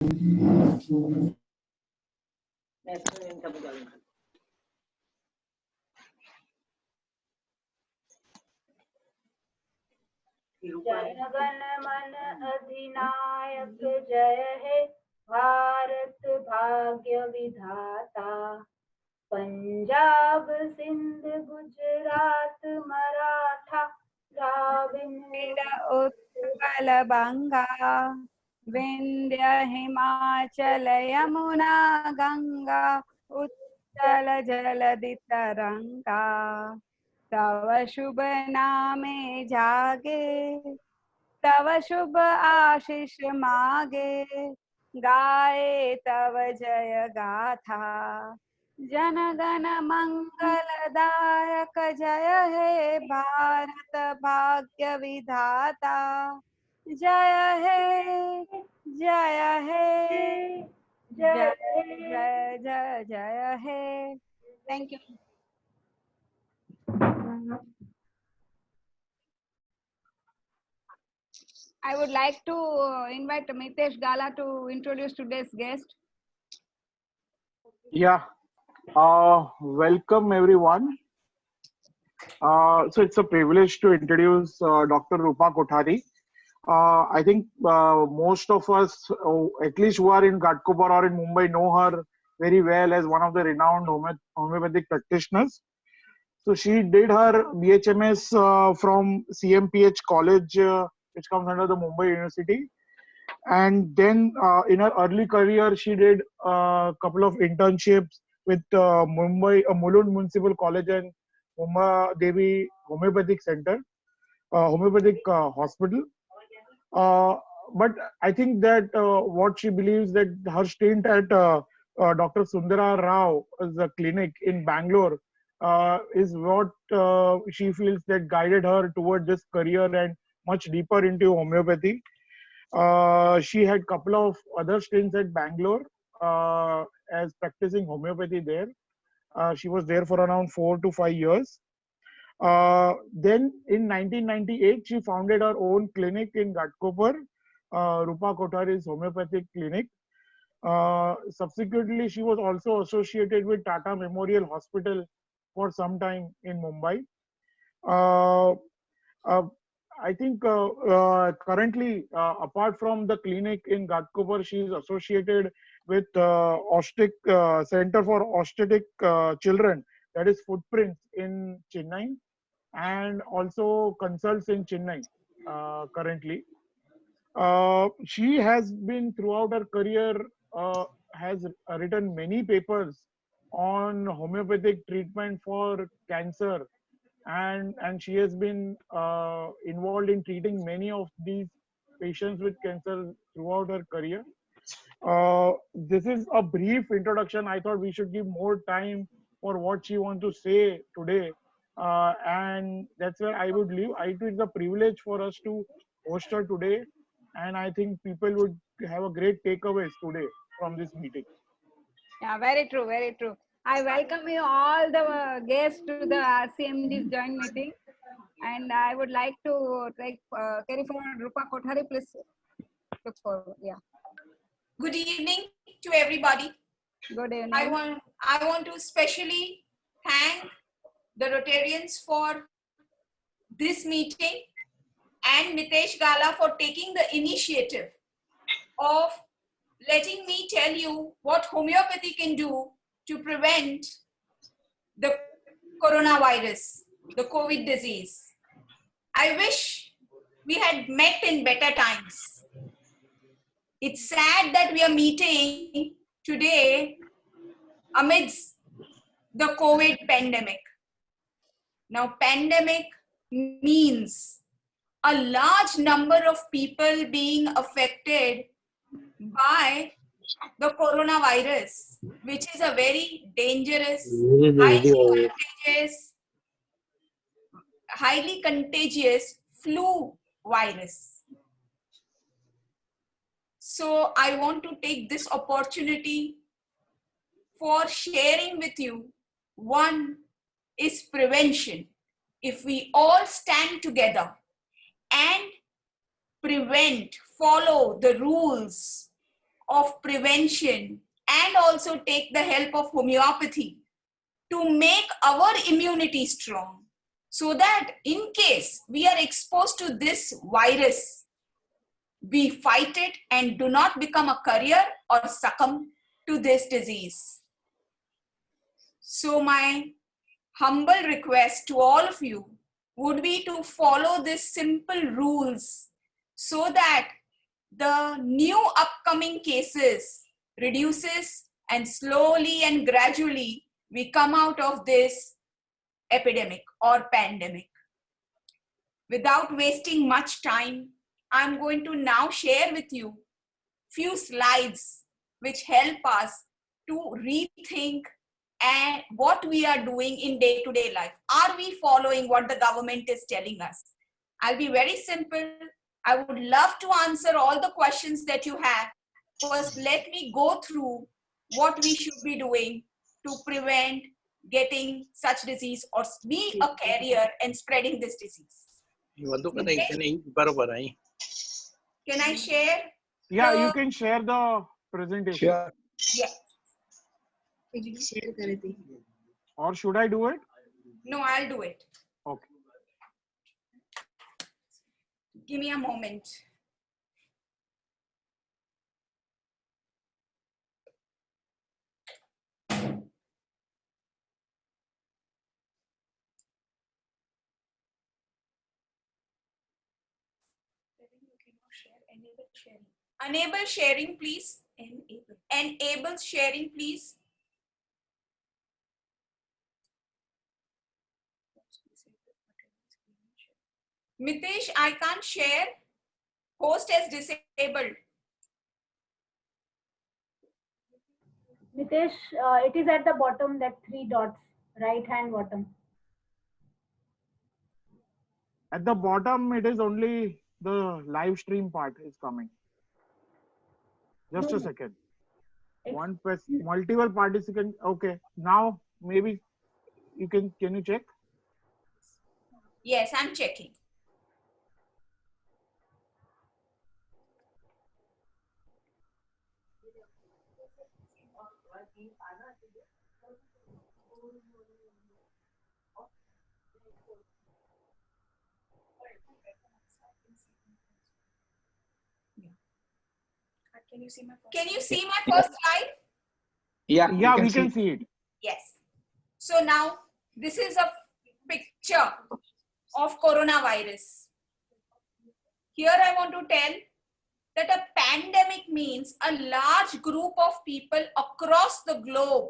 जनगण मन अधिनायक जय हे भारत भाग्य विधाता। पंजाब सिंध गुजरात मराठा द्राविड़ उत्कल बंगा विंध्य हिमाचल यमुना गंगा उत्कल जलधि तरंगा। तव शुभ नामे जागे तव शुभ आशीष मागे गाए तव जय गाथा। जनगण मंगलदायक जय हे भारत भाग्य विधाता। जय हे जय हे जय जय जय जय हे। Thank you. I would like to invite Mitesh Gala to introduce today's guest. Yeah, welcome everyone. So it's a privilege to introduce Dr. Rupa Kothari. I think most of us, at least who are in Ghatkopar or in Mumbai, know her very well as one of the renowned homeopathic practitioners. So she did her BHMS from CMPH College, which comes under the Mumbai University. And then in her early career, she did a couple of internships with Mumbai, Mulund Municipal College and Uma Devi Homeopathic Center, Homeopathic Hospital. But I think that what she believes that her stint at Dr. Sundara Rao as a clinic in Bangalore is what she feels that guided her toward this career and much deeper into homeopathy. She had couple of other stints at Bangalore as practicing homeopathy there. She was there for around 4 to 5 years. Then in 1998, she founded her own clinic in Ghatkopar, Rupa Kothari's homeopathic clinic. Subsequently, she was also associated with Tata Memorial Hospital for some time in Mumbai. I think currently, apart from the clinic in Ghatkopar, she is associated with Center for Autistic Children, that is Footprints in Chennai, and also consults in Chennai currently. She has been throughout her career has written many papers on homeopathic treatment for cancer, and she has been involved in treating many of these patients with cancer throughout her career. This is a brief introduction. I thought we should give more time for what she wants to say today, and that's where I would leave. It's a privilege for us to host her today, and I think people would have a great takeaways today from this meeting. Yeah, very true, very true. I welcome you all the guests to the RCMD's joint meeting, and I would like to take carry forward Rupa Kothari. Please look forward. Yeah. Good evening to everybody. Good evening. I want to specially thank the Rotarians for this meeting and Mitesh Gala for taking the initiative of letting me tell you what homeopathy can do to prevent the coronavirus, the COVID disease. I wish we had met in better times. It's sad that we are meeting today amidst the COVID pandemic. Now, pandemic means a large number of people being affected by the coronavirus, which is a very dangerous, highly contagious flu virus. So I want to take this opportunity for sharing with you. One is prevention. If we all stand together and follow the rules of prevention and also take the help of homeopathy to make our immunity strong, so that in case we are exposed to this virus, we fight it and do not become a carrier or succumb to this disease. So my humble request to all of you would be to follow these simple rules so that the new upcoming cases reduces and slowly and gradually we come out of this epidemic or pandemic. Without wasting much time, I'm going to now share with you few slides which help us to rethink and what we are doing in day-to-day life. Are we following what the government is telling us? I'll be very simple. I would love to answer all the questions that you have. First, let me go through what we should be doing to prevent getting such disease or be a carrier and spreading this disease. Can I share? Yeah, you can share the presentation. Sure. Yeah. Or should I do it? No, I'll do it. Okay. Give me a moment. Enable sharing, please. Enable sharing, please. Mitesh, I can't share. Host is disabled. Mitesh, it is at the bottom, that 3 dots, right hand bottom. At the bottom, it is only the live stream part is coming. Just a second. Multiple participant. Okay. Now maybe can you check? Yes, I'm checking. Can you see my first slide? Yeah, Yeah, we can see it. Yes. So now this is a picture of coronavirus. Here I want to tell that a pandemic means a large group of people across the globe,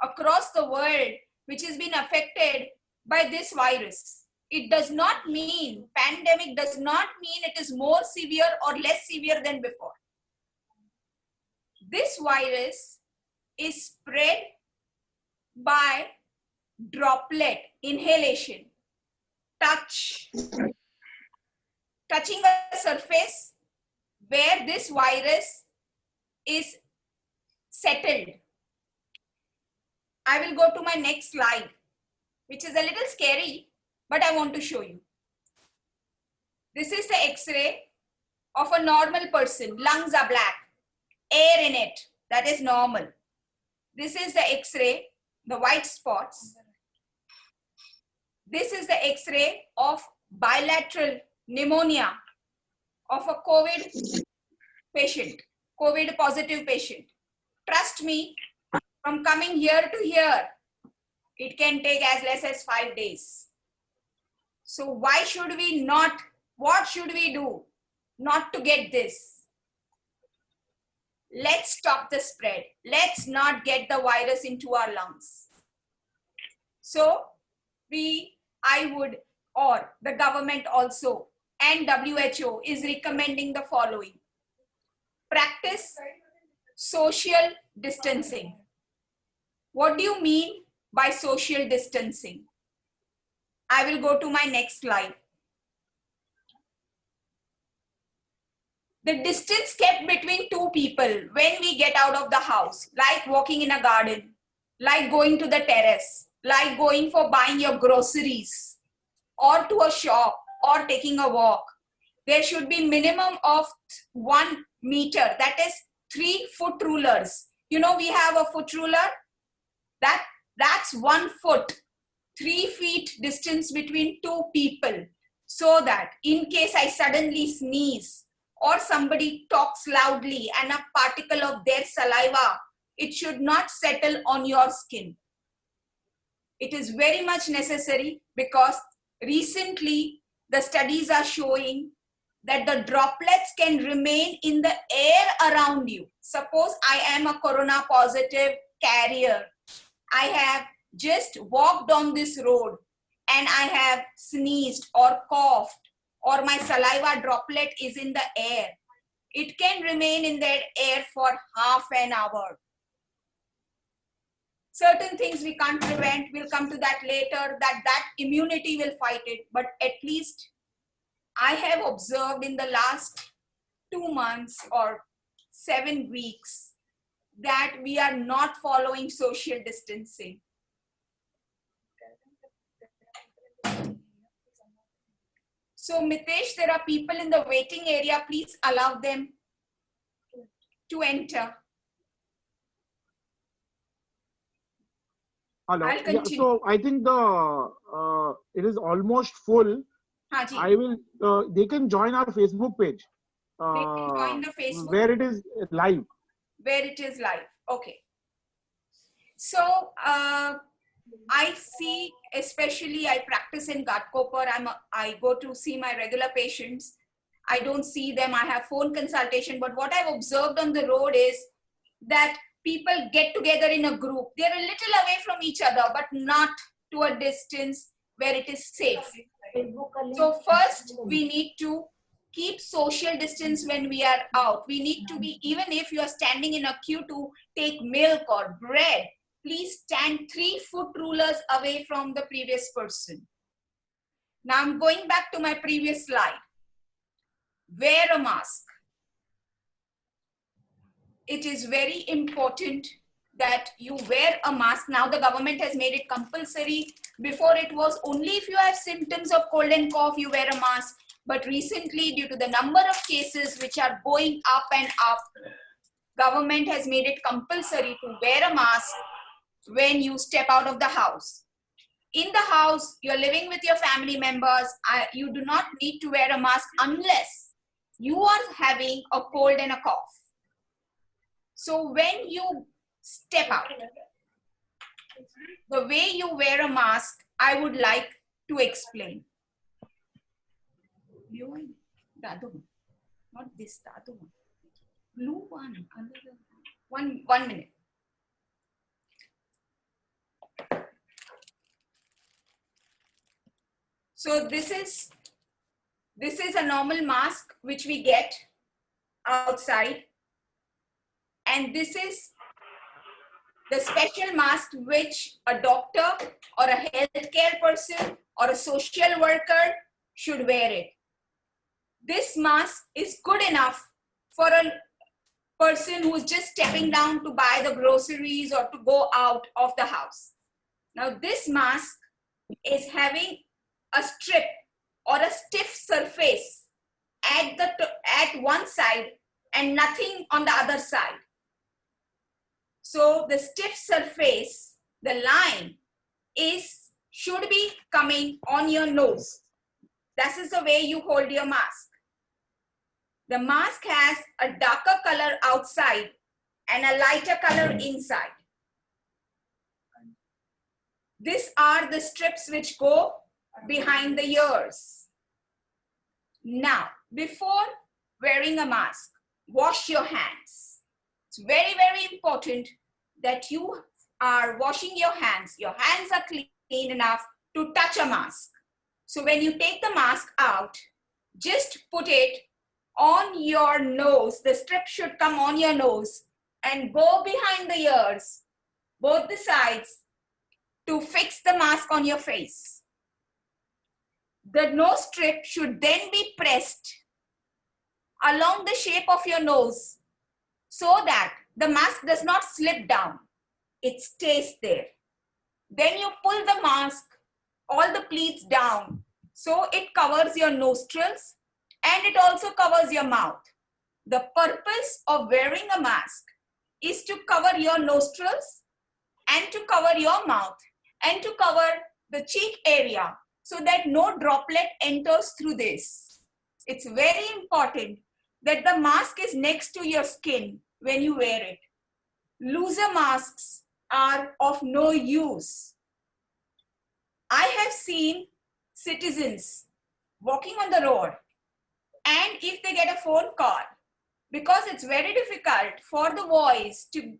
across the world, which has been affected by this virus. It does not mean, pandemic does not mean it is more severe or less severe than before. This virus is spread by droplet inhalation, touching a surface where this virus is settled. I will go to my next slide, which is a little scary, but I want to show you. This is the X-ray of a normal person. Lungs are black, air in it, that is normal. This is the X-ray, the white spots. This is the X-ray of bilateral pneumonia of a COVID patient, COVID positive patient. Trust me, from coming here to here, it can take as less as 5 days. So why should we not, what should we do not to get this? Let's stop the spread. Let's not get the virus into our lungs. So I would, or the government also, and WHO is recommending the following. Practice social distancing. What do you mean by social distancing? I will go to my next slide. The distance kept between two people when we get out of the house, like walking in a garden, like going to the terrace, like going for buying your groceries, or to a shop, or taking a walk. There should be minimum of 1 meter, that is 3 foot rulers. You know, we have a foot ruler. That's 1 foot, 3 feet distance between 2 people. So that in case I suddenly sneeze or somebody talks loudly and a particle of their saliva, it should not settle on your skin. It is very much necessary because recently the studies are showing that the droplets can remain in the air around you. Suppose I am a corona positive carrier. I have just walked on this road and I have sneezed or coughed or my saliva droplet is in the air. It can remain in that air for half an hour. Certain things we can't prevent. We'll come to that later, that immunity will fight it. But at least I have observed in the last 2 months or 7 weeks that we are not following social distancing. So Mitesh, there are people in the waiting area. Please allow them to enter. Hello. I'll Yeah, continue. so I think the it is almost full. Haji, I will. They can join our Facebook page. they can join the Facebook Where it is live. where it is live. Okay. So I see, especially I practice in Ghatkopar. I go to see my regular patients. I don't see them. I have phone consultation. But what I've observed on the road is that people get together in a group. They're a little away from each other, but not to a distance where it is safe. So first, we need to keep social distance when we are out. We need to be, even if you are standing in a queue to take milk or bread, please stand 3 foot rulers away from the previous person. Now I'm going back to my previous slide. Wear a mask. It is very important that you wear a mask. Now the government has made it compulsory. Before it was only if you have symptoms of cold and cough, you wear a mask. But recently, due to the number of cases which are going up and up, government has made it compulsory to wear a mask when you step out of the house. In the house, you're living with your family members. You do not need to wear a mask unless you are having a cold and a cough. So when you step out, the way you wear a mask, I would like to explain. Blue one, the other one, not this, the other one. Blue one, another one. One minute. So this is a normal mask which we get outside, and this is the special mask which a doctor or a healthcare person or a social worker should wear it. This mask is good enough for a person who is just stepping down to buy the groceries or to go out of the house. Now this mask is having a strip or a stiff surface at one side and nothing on the other side. So the stiff surface, the line should be coming on your nose. That is the way you hold your mask. The mask has a darker color outside and a lighter color inside. These are the strips which go behind the ears. Now, before wearing a mask, wash your hands. It's very, very important that you are washing your hands. Your hands are clean enough to touch a mask. So when you take the mask out, just put it on your nose. The strip should come on your nose and go behind the ears, both the sides, to fix the mask on your face. The nose strip should then be pressed along the shape of your nose so that the mask does not slip down. It stays there. Then you pull the mask, all the pleats down, so it covers your nostrils and it also covers your mouth. The purpose of wearing a mask is to cover your nostrils and to cover your mouth and to cover the cheek area so that no droplet enters through this. It's very important that the mask is next to your skin when you wear it. Looser masks are of no use. I have seen citizens walking on the road, and if they get a phone call, because it's very difficult for the voice to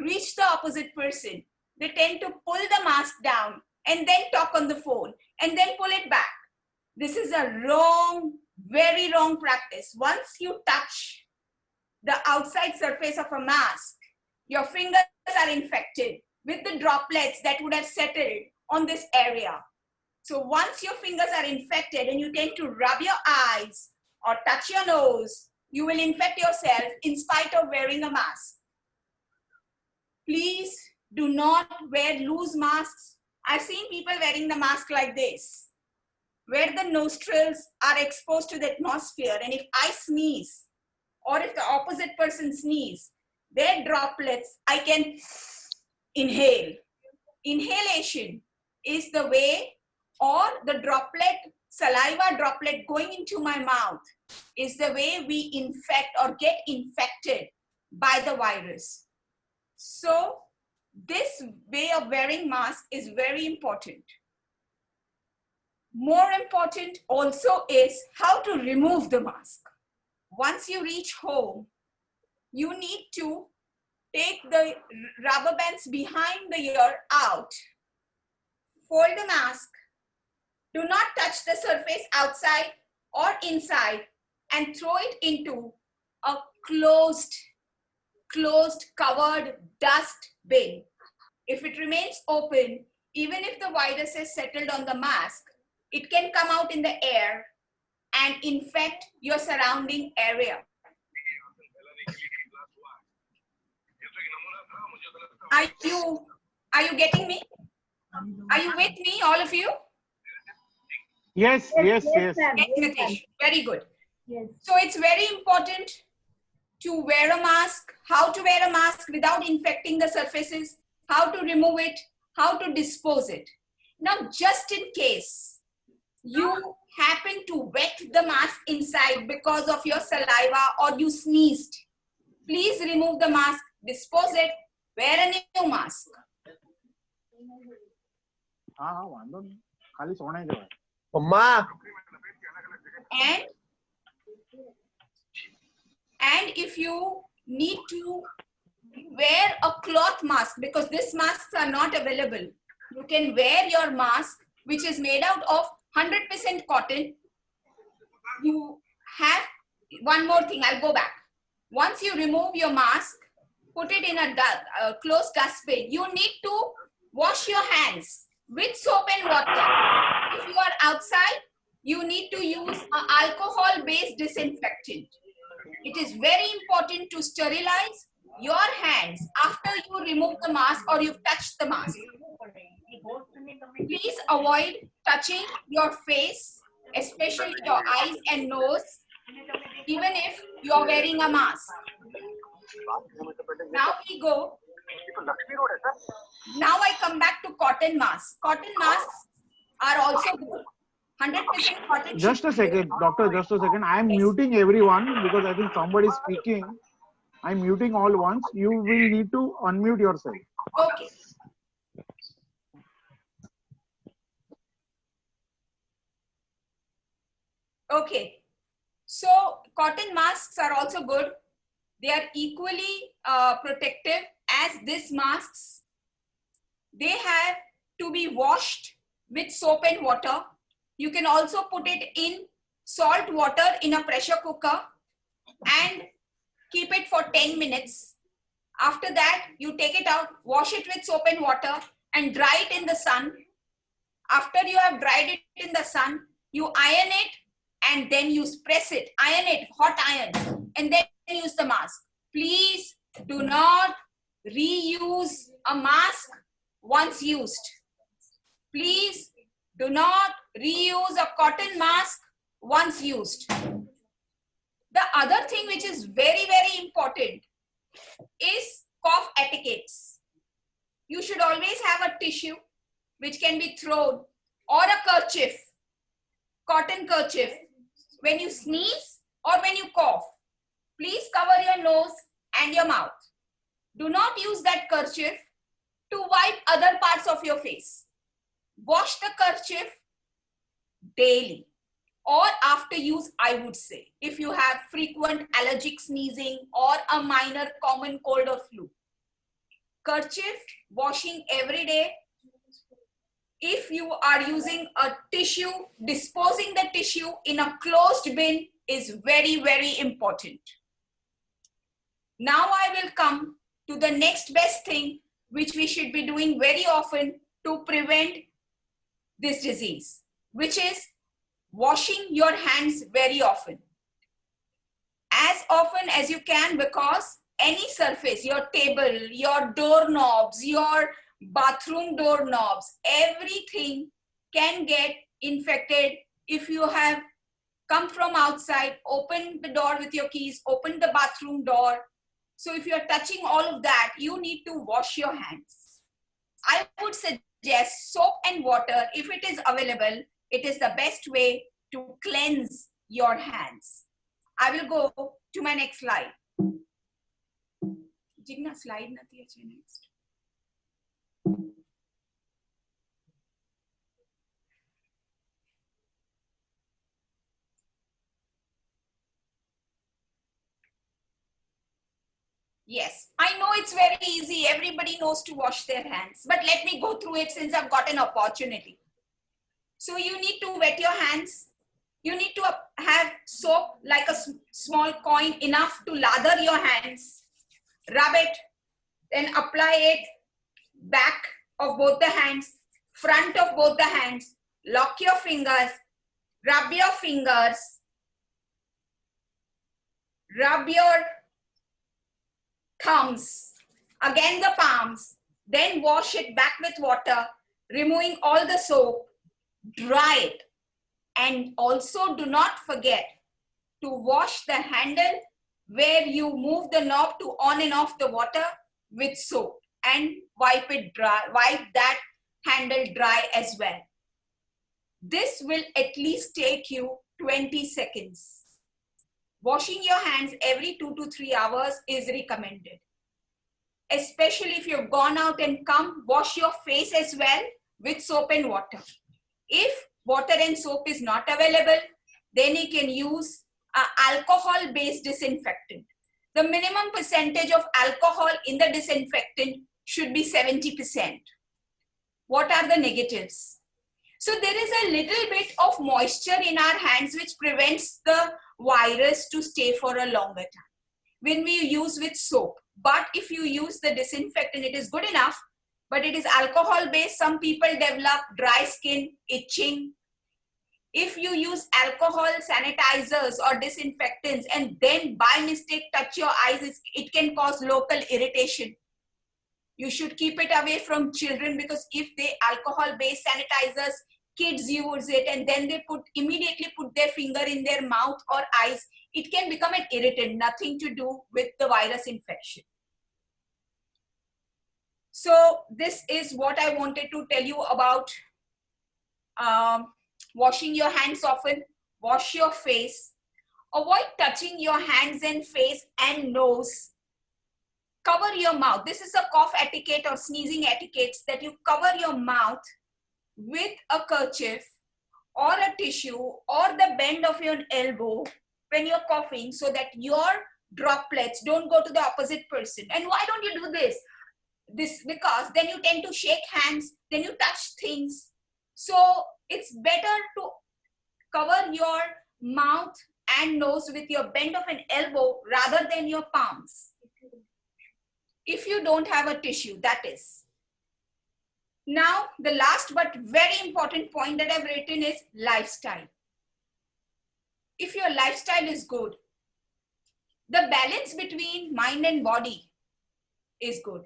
reach the opposite person, they tend to pull the mask down and then talk on the phone and then pull it back. This is a wrong, very wrong practice. Once you touch the outside surface of a mask, your fingers are infected with the droplets that would have settled on this area. So once your fingers are infected and you tend to rub your eyes or touch your nose, you will infect yourself in spite of wearing a mask. Please do not wear loose masks. I've seen people wearing the mask like this, where the nostrils are exposed to the atmosphere, and if I sneeze or if the opposite person sneezes, their droplets I can inhale. Inhalation is the way, or the droplet, saliva droplet going into my mouth is the way we infect or get infected by the virus. So this way of wearing mask is very important. More important also is how to remove the mask. Once you reach home, you need to take the rubber bands behind the ear out, fold the mask, do not touch the surface outside or inside, and throw it into a closed covered dust bin. If it remains open, even if the virus is settled on the mask, it can come out in the air and infect your surrounding area. Are you getting me? Are you with me, all of you? Yes. ma'am. Yes, Nitish. Very good. Yes. So it's very important to wear a mask, how to wear a mask without infecting the surfaces, how to remove it, how to dispose it. Now, just in case you happen to wet the mask inside because of your saliva or you sneezed, please remove the mask, dispose it, wear a new mask. And if you need to wear a cloth mask, because these masks are not available, you can wear your mask which is made out of 100% cotton. You have one more thing, I'll go back. Once you remove your mask, put it in a closed dustbin. You need to wash your hands with soap and water. If you are outside, you need to use an alcohol-based disinfectant. It is very important to sterilize your hands after you remove the mask or you've touched the mask. Please avoid touching your face, especially your eyes and nose, even if you are wearing a mask. Now we go. Now I come back to cotton masks. Cotton masks are also good. 100% cotton. Just a second, doctor, just a second. I am muting everyone because I think somebody is speaking. I'm muting all once. You will need to unmute yourself. Okay. Okay. So cotton masks are also good. They are equally protective as these masks. They have to be washed with soap and water. You can also put it in salt water in a pressure cooker and keep it for 10 minutes. After that, you take it out, wash it with soap and water and dry it in the sun. After you have dried it in the sun, you iron it and then you press it, iron it, hot iron, and then use the mask. Please do not reuse a mask once used. Please do not reuse a cotton mask once used. The other thing which is very, very important is cough etiquettes. You should always have a tissue which can be thrown, or a kerchief, cotton kerchief. When you sneeze or when you cough, please cover your nose and your mouth. Do not use that kerchief to wipe other parts of your face. Wash the kerchief daily or after use, I would say, if you have frequent allergic sneezing or a minor common cold or flu. Kerchief washing every day. If you are using a tissue, disposing the tissue in a closed bin is very, very important. Now I will come to the next best thing which we should be doing very often to prevent this disease, which is washing your hands very often. As often as you can, because any surface, your table, your doorknobs, your bathroom doorknobs, everything can get infected if you have come from outside, open the door with your keys, open the bathroom door. So if you're touching all of that, you need to wash your hands. I would suggest soap and water, if it is available, it is the best way to cleanse your hands. I will go to my next slide. Jigna slide nathi ache next. Yes, I know it's very easy. Everybody knows to wash their hands, but let me go through it since I've got an opportunity. So you need to wet your hands. You need to have soap, like a small coin, enough to lather your hands. Rub it, then apply it back of both the hands, front of both the hands. Lock your fingers, rub your fingers, rub your thumbs, again the palms, then wash it back with water, removing all the soap, dry it. And also do not forget to wash the handle where you move the knob to on and off the water with soap, and wipe it dry, wipe that handle dry as well. This will at least take you 20 seconds. Washing your hands every 2 to 3 hours is recommended. Especially if you've gone out and come, wash your face as well with soap and water. If water and soap is not available, then you can use alcohol-based disinfectant. The minimum percentage of alcohol in the disinfectant should be 70%. What are the negatives? So there is a little bit of moisture in our hands which prevents the virus to stay for a longer time when we use with soap. But if you use the disinfectant, it is good enough, but it is alcohol based. Some people develop dry skin, itching. If you use alcohol sanitizers or disinfectants and then by mistake touch your eyes, it can cause local irritation. You should keep it away from children, because if they alcohol-based sanitizers, kids use it and then they immediately put their finger in their mouth or eyes, it can become an irritant, nothing to do with the virus infection. So this is what I wanted to tell you about washing your hands often, wash your face, avoid touching your hands and face and nose. Cover your mouth. This is a cough etiquette or sneezing etiquette, that you cover your mouth with a kerchief or a tissue or the bend of your elbow when you're coughing, so that your droplets don't go to the opposite person. And why don't you do this? Because then you tend to shake hands, then you touch things. So it's better to cover your mouth and nose with your bend of an elbow rather than your palms. If you don't have a tissue, that is. Now, the last but very important point that I've written is lifestyle. If your lifestyle is good, the balance between mind and body is good.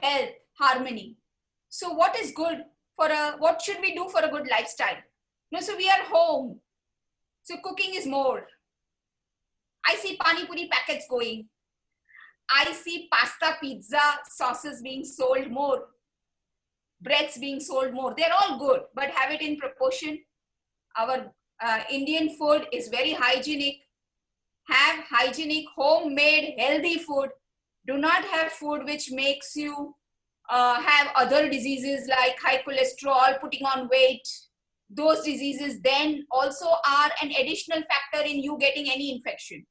Health, harmony. So what is good for what should we do for a good lifestyle? No, so we are home. So cooking is more. I see pani puri packets going. I see pasta, pizza, sauces being sold more. Breads being sold more. They're all good, but have it in proportion. Our Indian food is very hygienic. Have hygienic, homemade, healthy food. Do not have food which makes you have other diseases like high cholesterol, putting on weight. Those diseases then also are an additional factor in you getting any infection.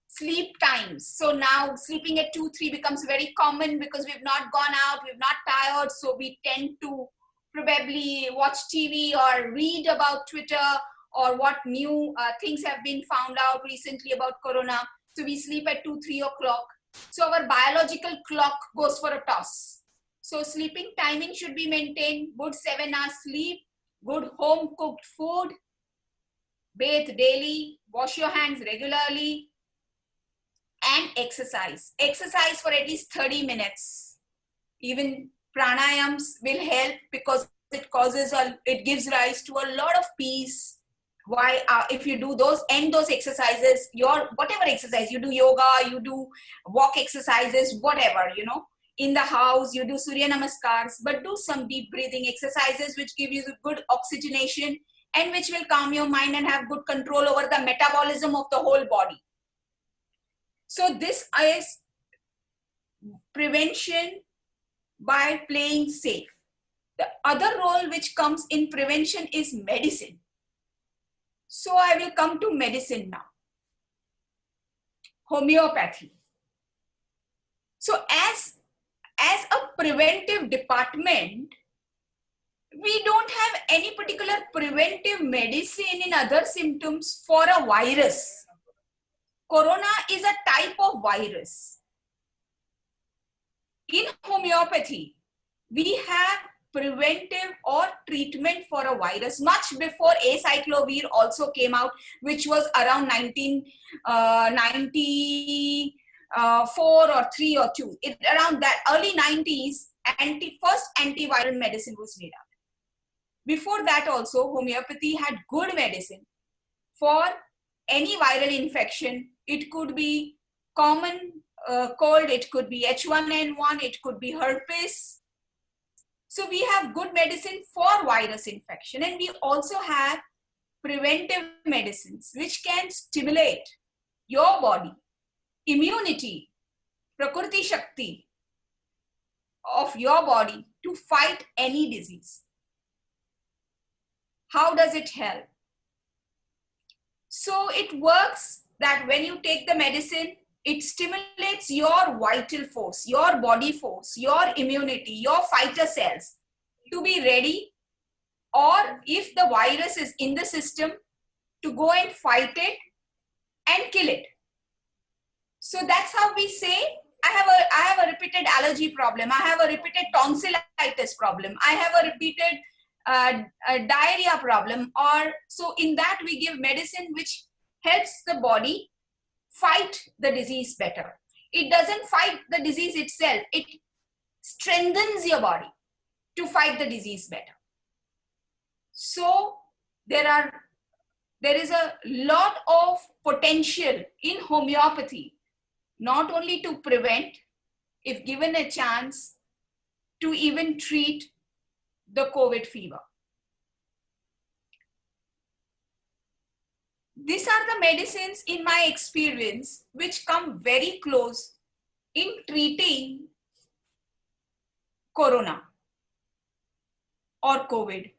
Sleep times. So now sleeping at 2, 3 becomes very common because we've not gone out, we've not tired. So we tend to probably watch TV or read about Twitter or what new things have been found out recently about Corona. So we sleep at 2, 3 o'clock. So our biological clock goes for a toss. So sleeping timing should be maintained. Good 7 hours sleep, good home cooked food, bathe daily, wash your hands regularly, and exercise. Exercise for at least 30 minutes. Even pranayams will help because it gives rise to a lot of peace. Why, if you do those, end those exercises, whatever exercise, you do yoga, you do walk exercises, whatever, in the house, you do Surya Namaskars, but do some deep breathing exercises which give you the good oxygenation and which will calm your mind and have good control over the metabolism of the whole body. So this is prevention by playing safe. The other role which comes in prevention is medicine. So I will come to medicine now. Homeopathy. So as a preventive department, we don't have any particular preventive medicine in other symptoms for a virus. Corona is a type of virus. In homeopathy, we have preventive or treatment for a virus much before acyclovir also came out, which was around 1994 or 3 or 2. Around that early 90s, first antiviral medicine was made out. Before that also, homeopathy had good medicine for any viral infection. It could be common cold, it could be H1N1, it could be herpes. So we have good medicine for virus infection, and we also have preventive medicines which can stimulate your body, immunity, prakriti shakti of your body to fight any disease. How does it help? So it works that when you take the medicine, it stimulates your vital force, your body force, your immunity, your fighter cells to be ready, or if the virus is in the system, to go and fight it and kill it. So that's how we say, I have a repeated allergy problem, I have a repeated tonsillitis problem, I have a repeated diarrhea problem, or so in that we give medicine which helps the body fight the disease better. It doesn't fight the disease itself, it strengthens your body to fight the disease better. So there is a lot of potential in homeopathy, not only to prevent, if given a chance, to even treat the COVID fever. These are the medicines in my experience which come very close in treating Corona or COVID.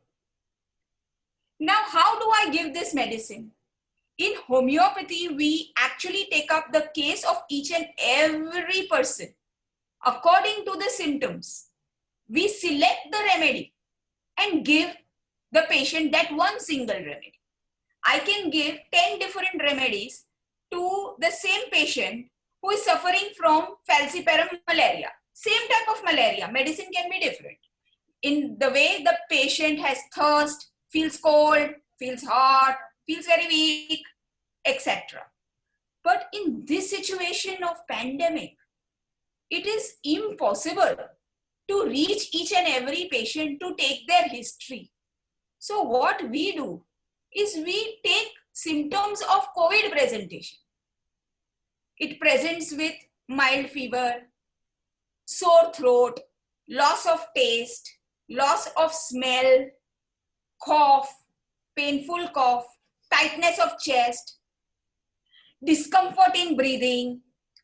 Now, how do I give this medicine? In homeopathy, we actually take up the case of each and every person according to the symptoms. We select the remedy and give the patient that one single remedy. I can give 10 different remedies to the same patient who is suffering from falciparum malaria. Same type of malaria, medicine can be different. In the way the patient has thirst, feels cold, feels hot, feels very weak, etc. But in this situation of pandemic, it is impossible to reach each and every patient to take their history. So what we do is we take symptoms of COVID presentation It presents with mild fever, sore throat, loss of taste, loss of smell, cough, painful cough, tightness of chest, discomfort in breathing,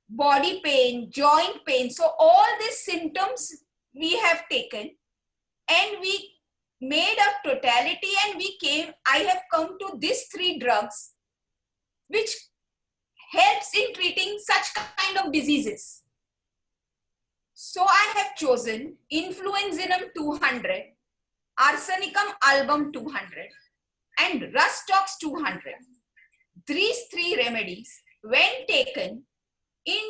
body pain, joint pain. So all these symptoms we have taken and we made a totality, and I have come to these 3 drugs which helps in treating such kind of diseases. So I have chosen Influenzinum 200, Arsenicum album 200 and Rustox 200. These 3 remedies, when taken in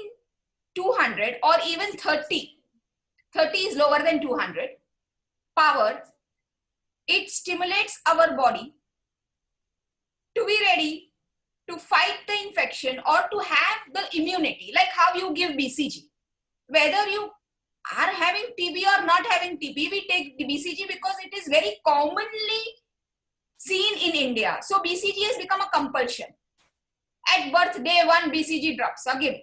200 or even 30 is lower than 200 power, it stimulates our body to be ready to fight the infection or to have the immunity, like how you give BCG. Whether you are having TB or not having TB, we take BCG because it is very commonly seen in India. So BCG has become a compulsion. At birth, day 1, BCG drops are given.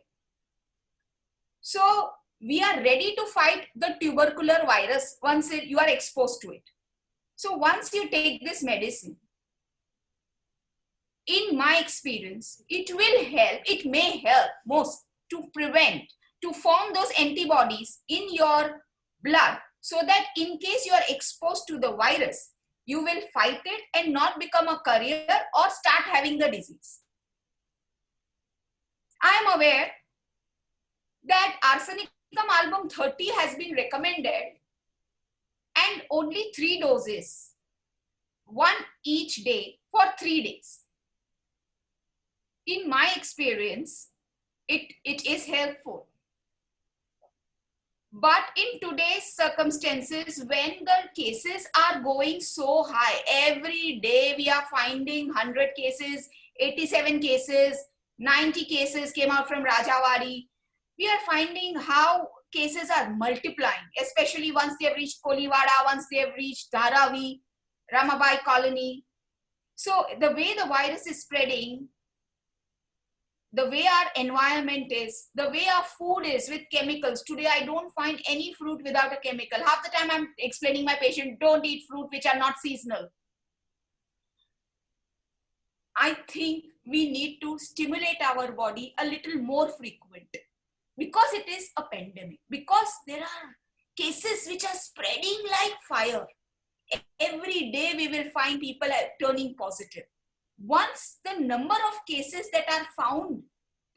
So we are ready to fight the tubercular virus once you are exposed to it. So once you take this medicine, in my experience, it may help most to prevent, to form those antibodies in your blood so that in case you are exposed to the virus, you will fight it and not become a carrier or start having the disease. I am aware that Arsenicum album 30 has been recommended and only 3 doses, 1 each day for 3 days. In my experience, it is helpful. But in today's circumstances, when the cases are going so high, every day we are finding 100 cases, 87 cases, 90 cases came out from Rajawari. We are finding how cases are multiplying, especially once they have reached Kolivada, once they have reached Dharavi, Ramabai colony. So the way the virus is spreading, the way our environment is, the way our food is with chemicals. Today, I don't find any fruit without a chemical. Half the time I'm explaining my patient, don't eat fruit which are not seasonal. I think we need to stimulate our body a little more frequent because it is a pandemic, because there are cases which are spreading like fire. Every day we will find people turning positive. Once the number of cases that are found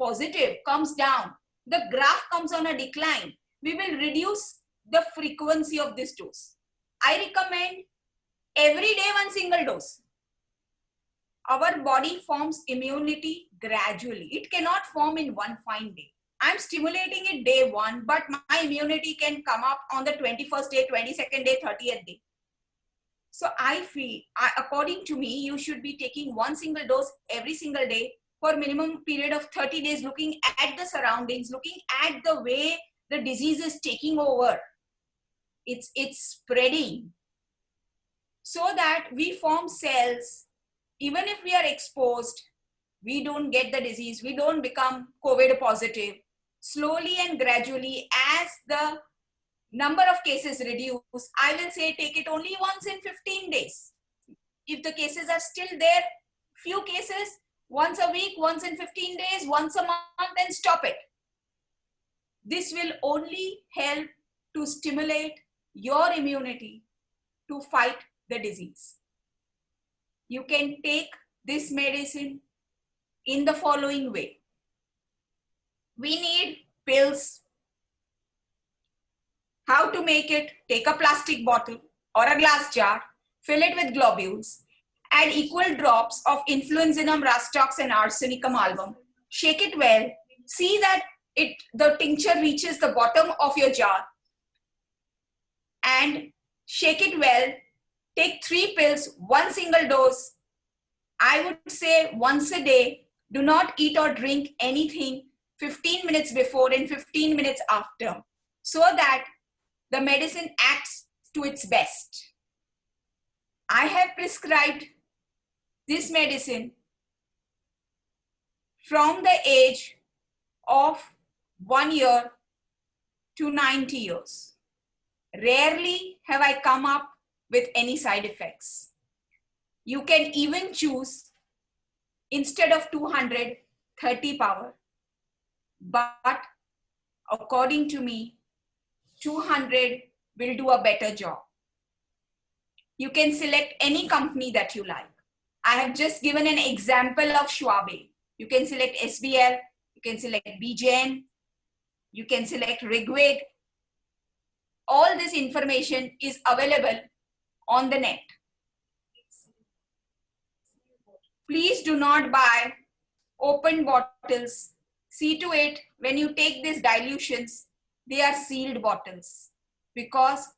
positive comes down, the graph comes on a decline, we will reduce the frequency of this dose. I recommend every day 1 single dose. Our body forms immunity gradually. It cannot form in one fine day. I'm stimulating it day 1, but my immunity can come up on the 21st day, 22nd day, 30th day. So I feel, according to me, you should be taking 1 single dose every single day for minimum period of 30 days, looking at the surroundings, looking at the way the disease is taking over. It's spreading. So that we form cells, even if we are exposed, we don't get the disease, we don't become COVID positive. Slowly and gradually, as the number of cases reduce, I will say take it only once in 15 days. If the cases are still there, few cases, once a week, once in 15 days, once a month, then stop it. This will only help to stimulate your immunity to fight the disease. You can take this medicine in the following way. We need pills. How to make it? Take a plastic bottle or a glass jar, fill it with globules, add equal drops of Influenzinum, Rustox and Arsenicum album. Shake it well. See that the tincture reaches the bottom of your jar and shake it well. Take 3 pills, 1 single dose. I would say once a day. Do not eat or drink anything 15 minutes before and 15 minutes after, so that the medicine acts to its best. I have prescribed this medicine from the age of 1 year to 90 years. Rarely have I come up with any side effects. You can even choose, instead of 200, 30 power. But according to me, 200 will do a better job. You can select any company that you like. I have just given an example of Schwabe. You can select SBL, you can select BJN, you can select Rigwig. All this information is available on the net. Please do not buy open bottles. See to it, when you take these dilutions, they are sealed bottles, because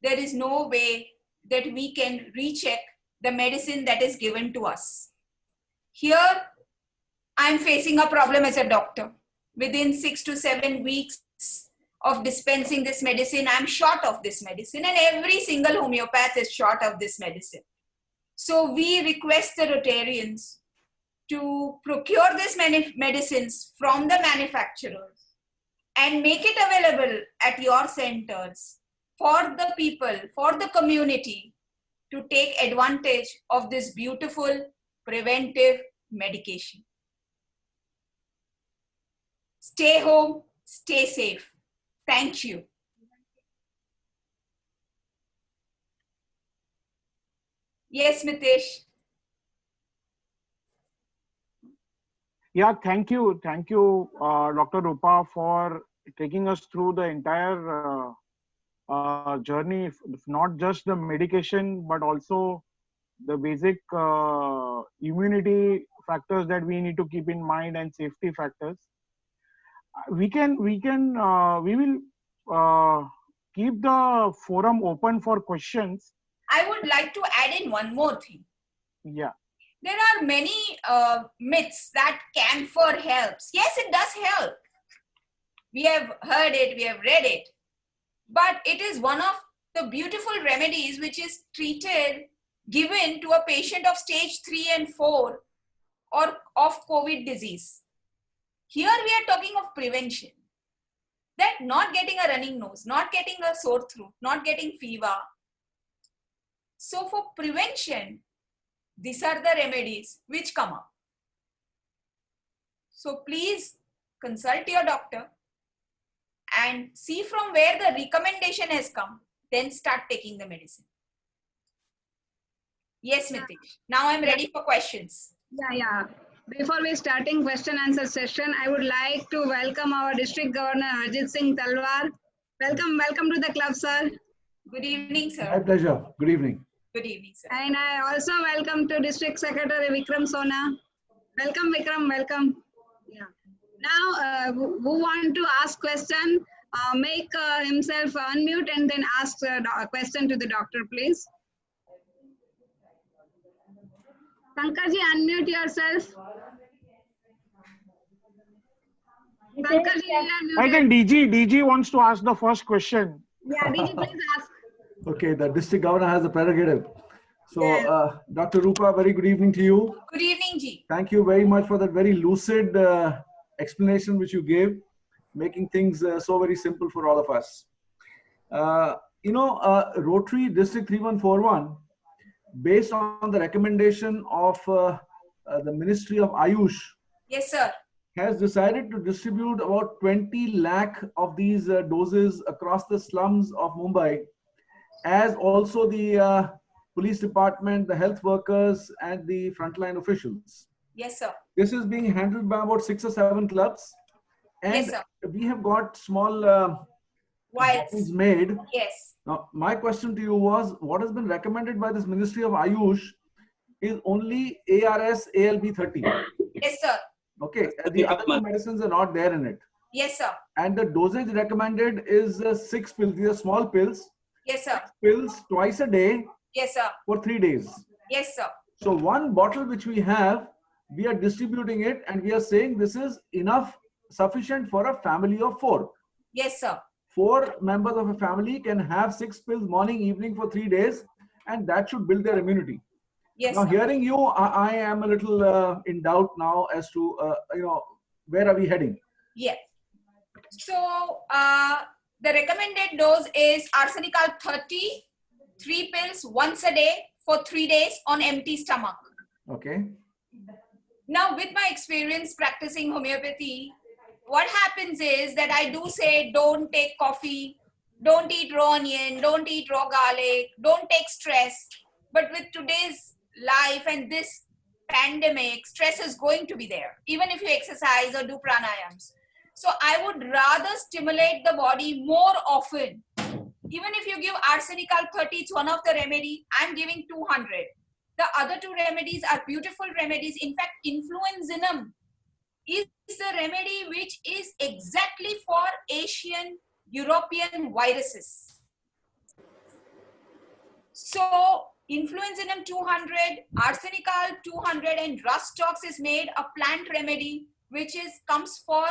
there is no way that we can recheck the medicine that is given to us. Here, I'm facing a problem as a doctor. Within 6 to 7 weeks of dispensing this medicine, I'm short of this medicine, and every single homeopath is short of this medicine. So we request the Rotarians to procure these medicines from the manufacturers and make it available at your centers for the people, for the community, to take advantage of this beautiful preventive medication. Stay home, stay safe. Thank you. Yes, Mitesh. Yeah, thank you, Dr. Rupa, for taking us through the entire journey, not just the medication, but also the basic immunity factors that we need to keep in mind and safety factors. We will keep the forum open for questions. I would like to add in one more thing. Yeah. There are many myths that camphor helps. Yes, it does help. We have heard it, we have read it. But it is one of the beautiful remedies which is given to a patient of stage 3 and 4 or of COVID disease. Here we are talking of prevention. That not getting a running nose, not getting a sore throat, not getting fever. So for prevention, these are the remedies which come up. So please consult your doctor and see from where the recommendation has come, then start taking the medicine. Yes, Mitesh. Now I'm ready for questions. Yeah. Before we starting question answer session, I would like to welcome our District Governor Harjit Singh Talwar. Welcome to the club, sir. Good evening, sir. My pleasure. Good evening. Good evening, sir. And I also welcome to District Secretary Vikram Sona. Welcome, Vikram. Welcome. Yeah. Now, who want to ask question, make himself unmute and then ask a question to the doctor, please. Sankarji, unmute yourself. Sankarji, I think DG wants to ask the first question. Yeah, DG, please ask. Okay, the district governor has the prerogative. So, Dr. Rupa, very good evening to you. Good evening, Ji. Thank you very much for that very lucid explanation which you gave, making things so very simple for all of us. Rotary District 3141, based on the recommendation of the Ministry of Ayush, Yes, sir. has decided to distribute about 20 lakh of these doses across the slums of Mumbai, as also the police department, the health workers, and the frontline officials. Yes, sir. This is being handled by about 6 or 7 clubs, and Yes, sir. we have got small Vials. bottles made. Yes. Now, my question to you was, what has been recommended by this Ministry of Ayush is only ARS ALB 30. Yes, sir. Okay, the other two medicines are not there in it. Yes, sir. And the dosage recommended is 6 pills. These are small pills. Yes, sir. Pills twice a day Yes, sir. for 3 days. Yes, sir. So one bottle which we have, we are distributing it, and we are saying this is enough, sufficient for a family of 4. Yes, sir. 4 members of a family can have 6 pills morning, evening for 3 days, and that should build their immunity. Yes, Now, sir. hearing you, I am a little in doubt now as to, where are we heading? Yes. So the recommended dose is arsenical 30, 3 pills once a day for 3 days on empty stomach. Okay. Now, with my experience practicing homeopathy, what happens is that I do say don't take coffee, don't eat raw onion, don't eat raw garlic, don't take stress. But with today's life and this pandemic, stress is going to be there, even if you exercise or do pranayams. So I would rather stimulate the body more often. Even if you give arsenical 30, it's one of the remedy, I'm giving 200. The other two remedies are beautiful remedies. In fact, influenzinum is the remedy which is exactly for Asian, European viruses. So, influenzinum 200, arsenical 200, and rustox is made a plant remedy which comes for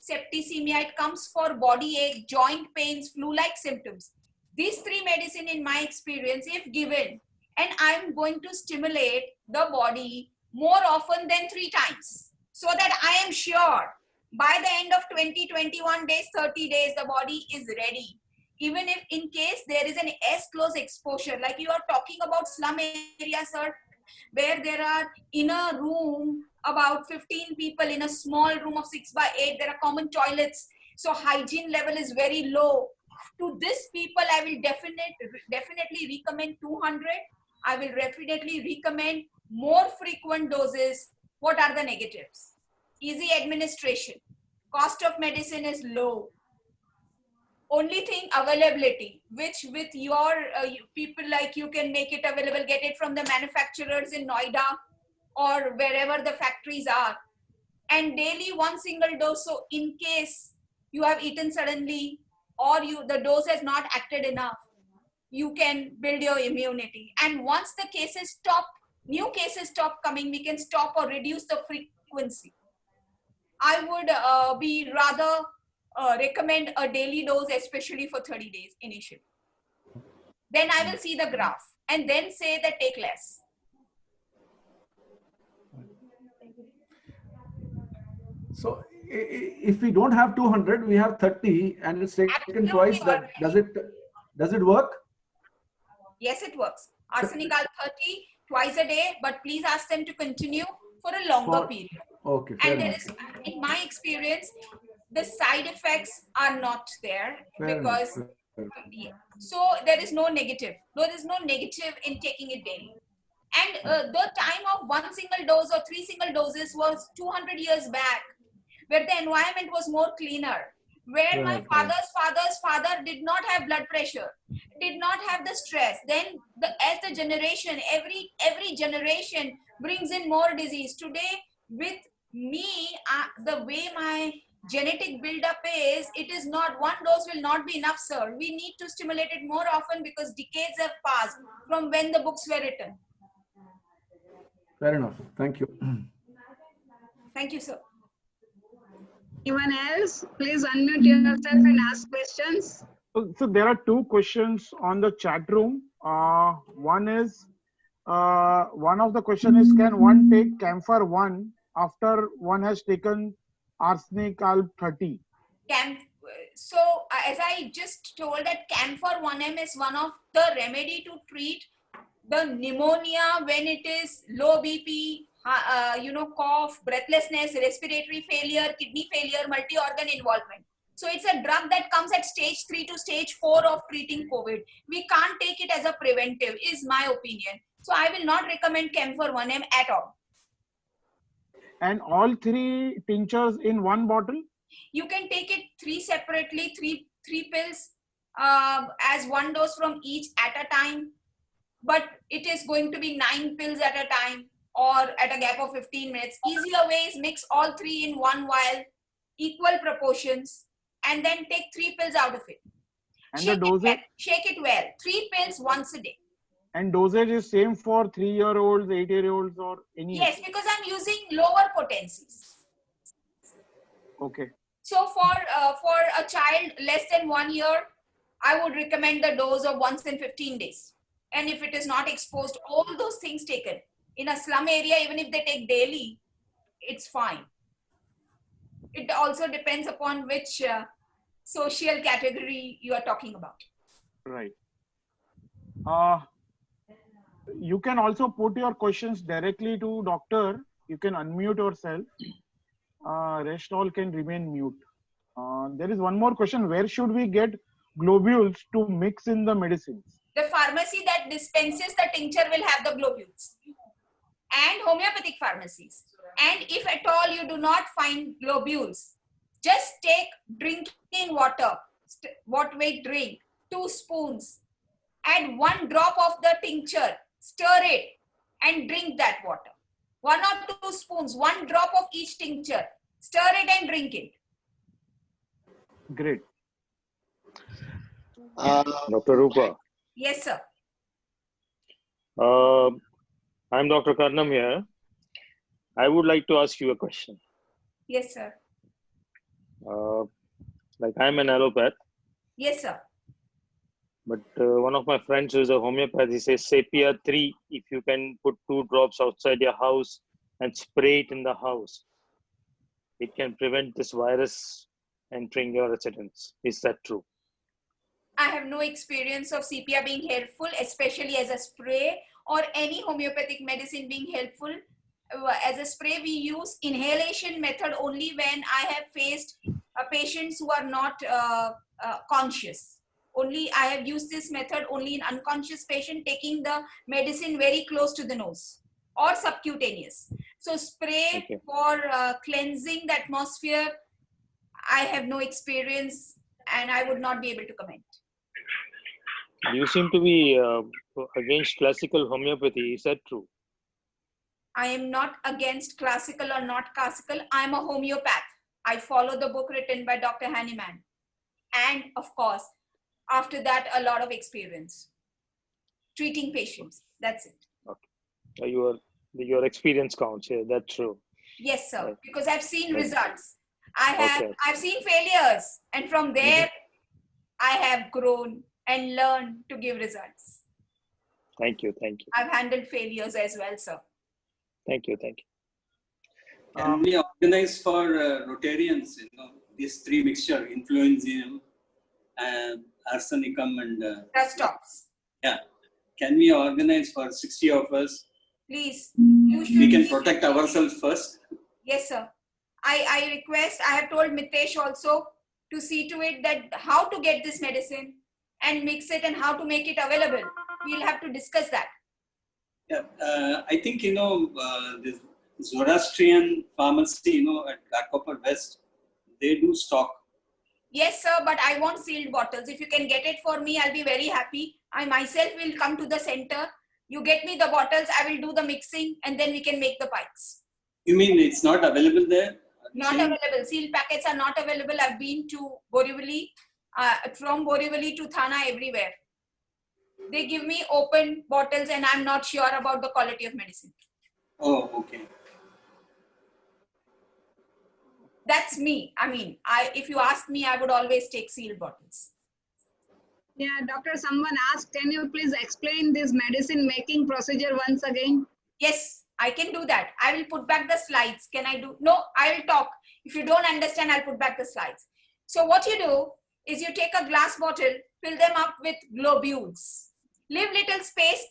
septicemia, it comes for body ache, joint pains, flu-like symptoms. These three medicine, in my experience, if given, and I'm going to stimulate the body more often than 3 times, so that I am sure by the end of 20, 21 days, 30 days, the body is ready. Even if in case there is an close exposure, like you are talking about slum area, sir, where there are in a room about 15 people in a small room of 6 by 8, there are common toilets, so hygiene level is very low. To this people, I will definitely recommend 200. I will definitely recommend more frequent doses. What are the negatives? Easy administration. Cost of medicine is low. Only thing, availability, which with your people, like you can make it available, get it from the manufacturers in Noida or wherever the factories are, and daily one single dose. So in case you have eaten suddenly or the dose has not acted enough, you can build your immunity. And once the cases stop, new cases stop coming, we can stop or reduce the frequency. I would be rather recommend a daily dose, especially for 30 days initially. Then I will see the graph and then say that take less. So if we don't have 200, we have 30 and it's taken Absolutely twice, all that right. does it work? Yes, it works. Arsenical 30 twice a day, but please ask them to continue for a longer period. Okay, fair And there enough. is, in my experience, the side effects are not there Fair enough. because, Fair enough. yeah. So there is no negative. There is no negative in taking it daily. And the time of one single dose or 3 single doses was 200 years back, where the environment was more cleaner, where my Right, right. father's father did not have blood pressure, did not have the stress. Then as the generation, every generation brings in more disease. Today with me, the way my genetic buildup is, it is not, one dose will not be enough, sir. We need to stimulate it more often because decades have passed from when the books were written. Fair enough. Thank you. Thank you, sir. Anyone else? Please unmute yourself and ask questions. So there are two questions on the chat room. One is, one of the question is, can one take camphor 1 after one has taken arsenic alb 30? So as I just told, that camphor 1M is one of the remedy to treat the pneumonia when it is low BP, cough, breathlessness, respiratory failure, kidney failure, multi-organ involvement. So it's a drug that comes at stage 3 to stage 4 of treating COVID. We can't take it as a preventive, is my opinion. So I will not recommend camphor 1M at all. And all 3 tinctures in one bottle? You can take it 3 separately, three pills as one dose from each at a time. But it is going to be 9 pills at a time or at a gap of 15 minutes. Easier way is mix all 3 in one vial, equal proportions, and then take 3 pills out of it. And the dosage? Shake it well. 3 pills once a day. And dosage is same for 3-year-olds, 8-year-olds, or any? Yes, because I'm using lower potencies. Okay. So for a child less than 1 year, I would recommend the dose of once in 15 days. And if it is not exposed, all those things taken. In a slum area, even if they take daily, it's fine. It also depends upon which social category you are talking about. Right. You can also put your questions directly to doctor. You can unmute yourself. Rest all can remain mute. There is one more question. Where should we get globules to mix in the medicines? The pharmacy that dispenses the tincture will have the globules, and homeopathic pharmacies. And if at all you do not find globules, just take drinking water, what weight drink, 2 spoons, add 1 drop of the tincture, stir it and drink that water. 1 or 2 spoons, 1 drop of each tincture, stir it and drink it. Great. Dr. Rupa, Yes, sir. I'm Dr. Karnam here. I would like to ask you a question. Yes, sir. Like I'm an allopath, Yes, sir. but one of my friends who is a homeopath, he says Sepia 3, if you can put 2 drops outside your house and spray it in the house, it can prevent this virus entering your residence. Is that true? I have no experience of sepia being helpful, especially as a spray, or any homeopathic medicine being helpful. As a spray, we use inhalation method only when I have faced patients who are not conscious. Only I have used this method only in unconscious patient, taking the medicine very close to the nose or subcutaneous. So spray Okay. for cleansing the atmosphere, I have no experience and I would not be able to comment. You seem to be against classical homeopathy. Is that true? I am not against classical or not classical. I am a homeopath. I follow the book written by Dr. Hahnemann. And of course, after that, a lot of experience treating patients. That's it. Your experience counts. Yeah, that's true. Yes, sir. Right. Because I've seen Right. results. Okay. I've seen failures. And from there, I have grown and learned to give results. Thank you. Thank you. I've handled failures as well, sir. Thank you. Thank you. Can we organize for Rotarians, these 3 mixture, influenzium, arsenicum and Rust stops. yeah. Can we organize for 60 of us? Please. You should We can protect ourselves first. Yes, sir. I request, I have told Mitesh also to see to it that how to get this medicine and mix it and how to make it available. We'll have to discuss that. Yeah, I think, this Zoroastrian pharmacy, at Ghatkopar West, they do stock. Yes, sir, but I want sealed bottles. If you can get it for me, I'll be very happy. I myself will come to the center. You get me the bottles, I will do the mixing and then we can make the pipes. You mean it's not available there? Not available. Sealed packets are not available. I've been to Borivali, from Borivali to Thana, everywhere. They give me open bottles and I'm not sure about the quality of medicine. Oh, okay. That's me. I mean, if you ask me, I would always take sealed bottles. Yeah, doctor, someone asked, can you please explain this medicine making procedure once again? Yes, I can do that. I will put back the slides. Can I do? No, I will talk. If you don't understand, I'll put back the slides. So what you do is you take a glass bottle, fill them up with globules. Leave little space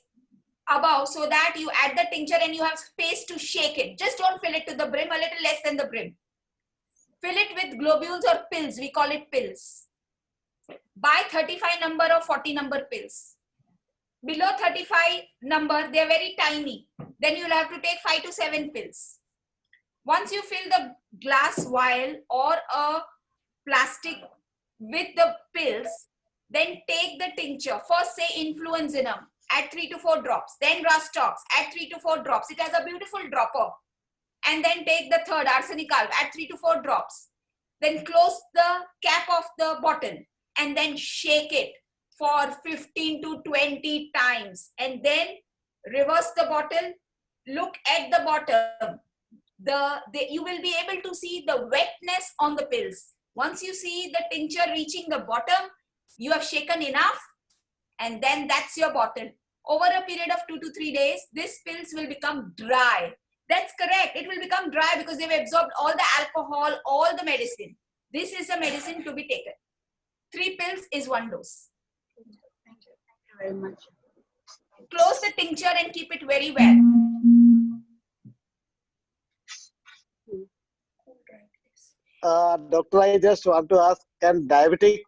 above so that you add the tincture and you have space to shake it. Just don't fill it to the brim, a little less than the brim. Fill it with globules or pills. We call it pills. Buy 35 number or 40 number pills. Below 35 number, they are very tiny. Then you'll have to take 5 to 7 pills. Once you fill the glass vial or a plastic with the pills, then take the tincture. First say influenzinum, add 3 to 4 drops. Then rustox, add 3 to 4 drops. It has a beautiful dropper. And then take the third, arsenical, add 3 to 4 drops. Then close the cap of the bottle and then shake it for 15 to 20 times. And then reverse the bottle, look at the bottom. You will be able to see the wetness on the pills. Once you see the tincture reaching the bottom, you have shaken enough and then that's your bottle. Over a period of 2 to 3 days, these pills will become dry. That's correct. It will become dry because they've absorbed all the alcohol, all the medicine. This is a medicine to be taken. 3 pills is 1 dose. Thank you very much. Close the tincture and keep it very well. Doctor, I just want to ask, can diabetic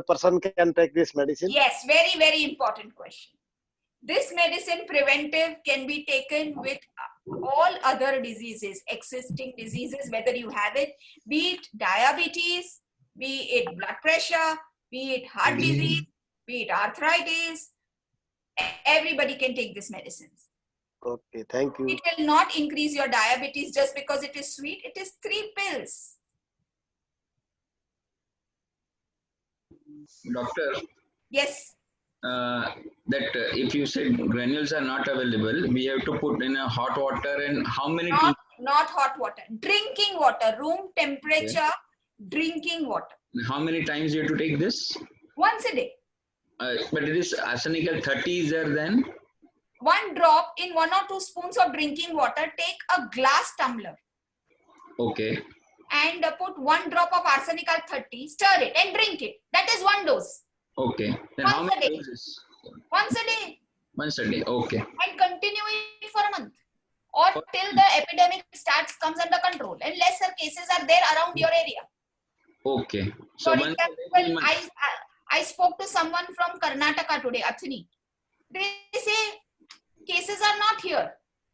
person can take this medicine? Yes, very, very important question. This medicine preventive can be taken with all other diseases, existing diseases, whether you have it, be it diabetes, be it blood pressure, be it heart disease, be it arthritis. Everybody can take this medicine. Okay, thank you. It will not increase your diabetes just because it is sweet. It is 3 pills. Doctor, Yes. if you said granules are not available, we have to put in a hot water, and how many tea? Not hot water. Drinking water, room temperature, drinking water. How many times you have to take this? Once a day. But it is arsenical 30 is there then? 1 drop in 1 or 2 spoons of drinking water. Take a glass tumbler. Okay. And put 1 drop of arsenical 30. Stir it and drink it. That is 1 dose. Okay. Then how Once a many day. doses? Once a day. Once a day. Okay. And continue it for a month. Or till the epidemic comes under control. And lesser cases are there around your area. Okay. So For once a day, example, I spoke to someone from Karnataka today, Athini. They say cases are not here.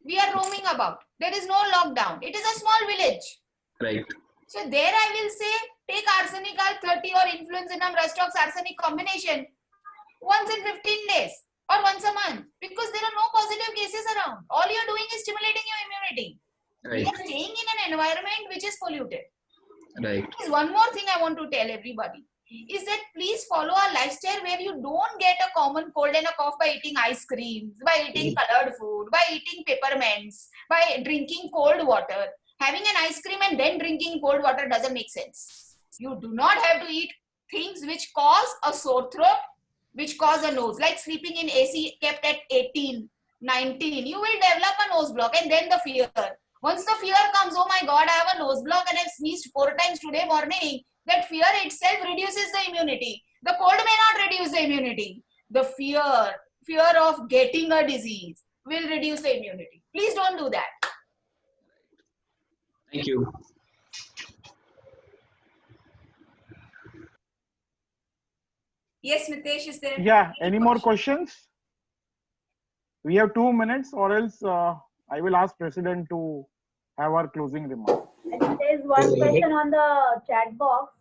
We are roaming about. There is no lockdown. It is a small village. Right. So there I will say take arsenical 30 or influenzinum rustox arsenic combination once in 15 days or once a month because there are no positive cases around. All you are doing is stimulating your immunity. Right. We are staying in an environment which is polluted. Right. There's one more thing I want to tell everybody is that please follow a lifestyle where you don't get a common cold and a cough by eating ice creams, by eating colored food, by eating peppermints, by drinking cold water. Having an ice cream and then drinking cold water doesn't make sense. You do not have to eat things which cause a sore throat, which cause a nose, like sleeping in AC kept at 18, 19. You will develop a nose block and then the fear. Once the fear comes, oh my God, I have a nose block and I've sneezed 4 times today morning. That fear itself reduces the immunity. The cold may not reduce the immunity. The fear of getting a disease will reduce the immunity. Please don't do that. Thank you. Yes, Mitesh, is there? Yeah, any more questions? We have 2 minutes, or else I will ask President to have our closing remarks. There is one question on the chat box.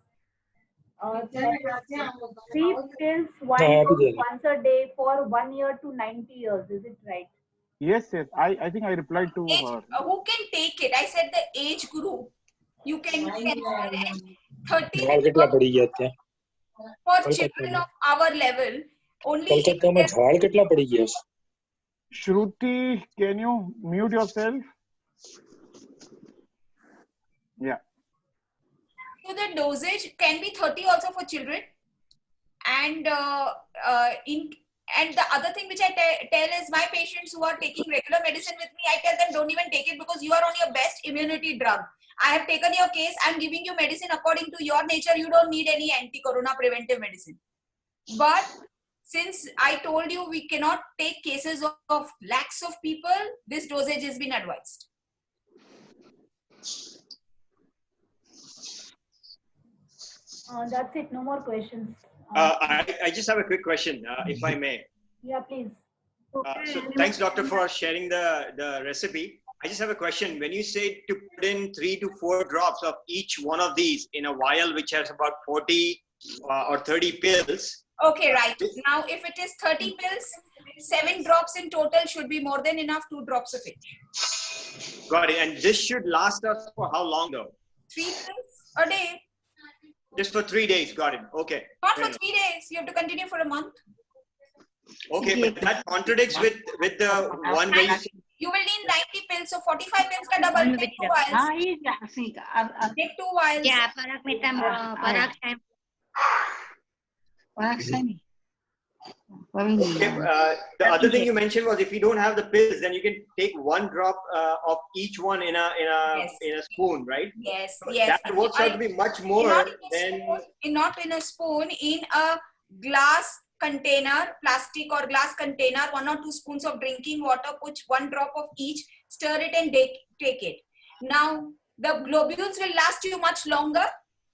3 pills, 1 dose once a day for 1 year to 90 years. Is it right? Yes, yes. I think I replied to her. Who can take it? I said the age group. You can 30 for children of our level. Only Shruti, can you mute yourself? Yeah. So the dosage can be 30 also for children. And and the other thing which I tell is my patients who are taking regular medicine with me, I tell them don't even take it because you are on your best immunity drug. I have taken your case. I'm giving you medicine according to your nature. You don't need any anti-corona preventive medicine. But since I told you we cannot take cases of lakhs of people, this dosage has been advised. That's it. No more questions. I just have a quick question, if I may. Yeah, please. So thanks, doctor, for sharing the recipe. I just have a question. When you say to put in 3 to 4 drops of each one of these in a vial which has about 40 or 30 pills. Okay, right. Now, if it is 30 pills, 7 drops in total should be more than enough, 2 drops of it. Got it. And this should last us for how long though? 3 pills a day. Just for 3 days. Got it. Okay. Not for 3 days. You have to continue for a month. Okay, but that contradicts with the one way you will need 90 pills, so 45 pills ka double. Take 2 vials. Take 2 vials. Yeah, parak Okay. The other thing you mentioned was if you don't have the pills, then you can take one drop of each one in a Yes. spoon, right? Yes, So yes. that works out to be much more Not in a than. spoon, not in a spoon, in a glass container, plastic or glass container, 1 or 2 spoons of drinking water, put 1 drop of each, stir it and take it. Now, the globules will last you much longer.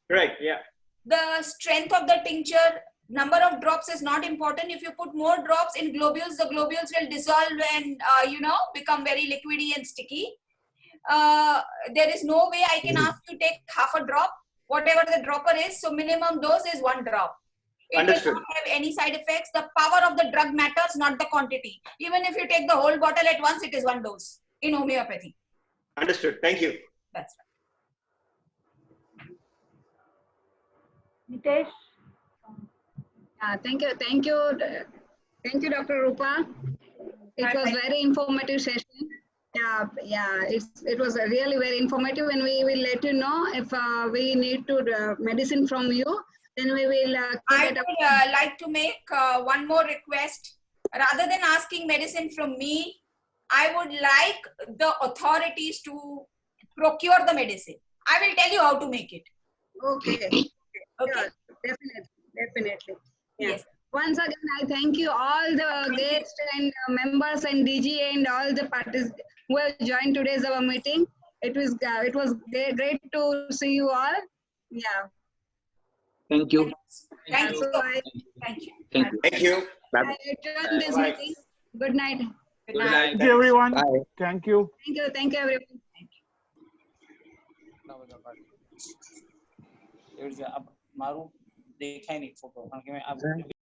Right. Yeah. The strength of the tincture, number of drops is not important. If you put more drops in globules, the globules will dissolve and become very liquidy and sticky. There is no way I can ask you to take half a drop, whatever the dropper is. So minimum dose is 1 drop. It Understood. will not have any side effects. The power of the drug matters, not the quantity. Even if you take the whole bottle at once, it is 1 dose in homeopathy. Understood. Thank you. That's right. Mitesh? Thank you, Dr. Rupa. It was very informative session. It was really very informative, and we will let you know if we need to medicine from you. Then we will. I would like to make one more request. Rather than asking medicine from me, I would like the authorities to procure the medicine. I will tell you how to make it. Okay. Okay. Yeah, definitely. Yeah. Yes. Once again, I thank you all the guests and members and DG and all the participants who have joined today's our meeting. It was great to see you all. Yeah. Thank you. Thank you. So Thank you. Thank you. Thank you. I adjourn this Bye. meeting. Good night. Good night. Thank you, everyone. Bye. Thank you. Thank you, everyone. મારું દેખાય નહીં photo કારણ કે મેં